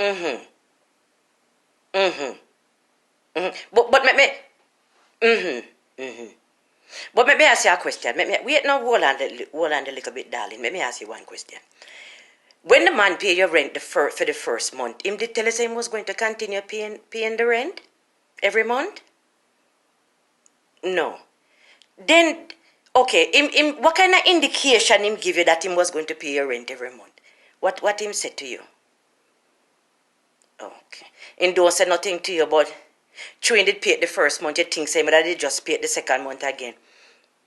Mm-hmm. Mm-hmm. Mm-hmm. But mm-hmm. Mm-hmm. But let me ask you a question. Wait now, hold on a little bit, darling. Let me ask you one question. When the man pay your rent for the first month, him did tell us him was going to continue paying the rent every month? No. Then, okay, what kind of indication him give you that him was going to pay your rent every month? What him said to you? Okay. Him don't say nothing to you, but True did pay it the first month, you think say that he just paid the second month again.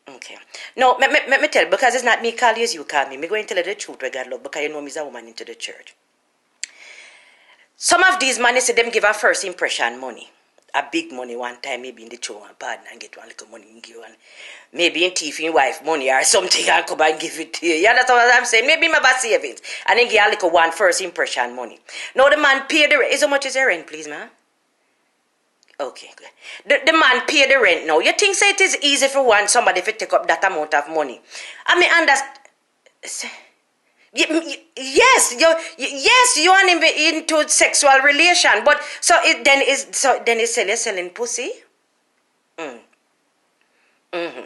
Okay. No, let me tell you, because it's not me call you as you call me. Me going to tell you the truth where God love, because you know me is a woman into the church. Some of these money say them give a first impression money. A big money one time, maybe in the show one partner and get one little money and give one. Maybe in thief in wife money or something and come and give it to you. Yeah, that's what I'm saying. Maybe my savings. And then give a little one first impression money. Now the man pay the rent. How much is the rent, please, man? Okay, good. The man pay the rent now. You think say it is easy for somebody to take up that amount of money? I mean, understand. Yes, you want him into sexual relation, but then is selling pussy? Mm-hmm.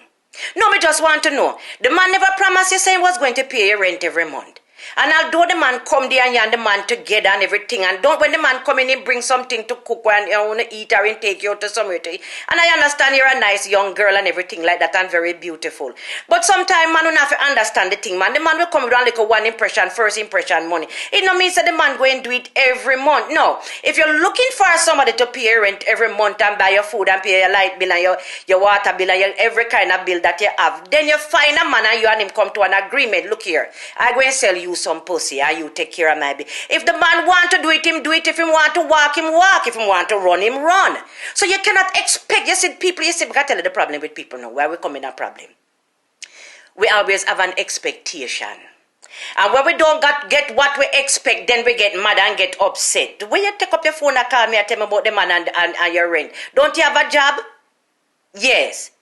No, we just want to know. The man never promised you saying was going to pay your rent every month. And although the man come there and you and the man together and everything, and don't when the man come in, he bring something to cook and you want to eat or take you to somewhere to eat. And I understand you're a nice young girl and everything like that and very beautiful. But sometimes man don't have to understand the thing, man. The man will come with like a one impression, first impression money. It no means that the man go and do it every month. No. If you're looking for somebody to pay your rent every month and buy your food and pay your light bill and your water bill and every kind of bill that you have, then you find a man and you and him come to an agreement. Look here, I go and sell you some pussy and you take care of my bill. If the man want to do it, him do it. If he want to walk, him walk. If he want to run, him run. So you cannot expect, you see people, you see, I tell you the problem with people now, where we come in a problem. We always have an expectation. And when we don't get what we expect, then we get mad and get upset. When you take up your phone and call me and tell me about the man and your rent, don't you have a job? Yes.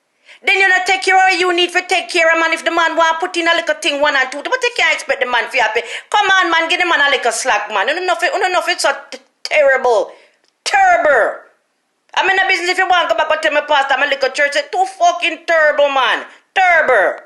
Then you not take care of you need to take care of man. If the man want to put in a little thing 1 and 2, but you can't expect the man to happy. Come on, man, give the man a little slack, man. You don't know if it's so terrible. Terrible. I'm in a business if you want to go back and tell me pastor, I'm a little church. It's too fucking terrible, man. Terrible.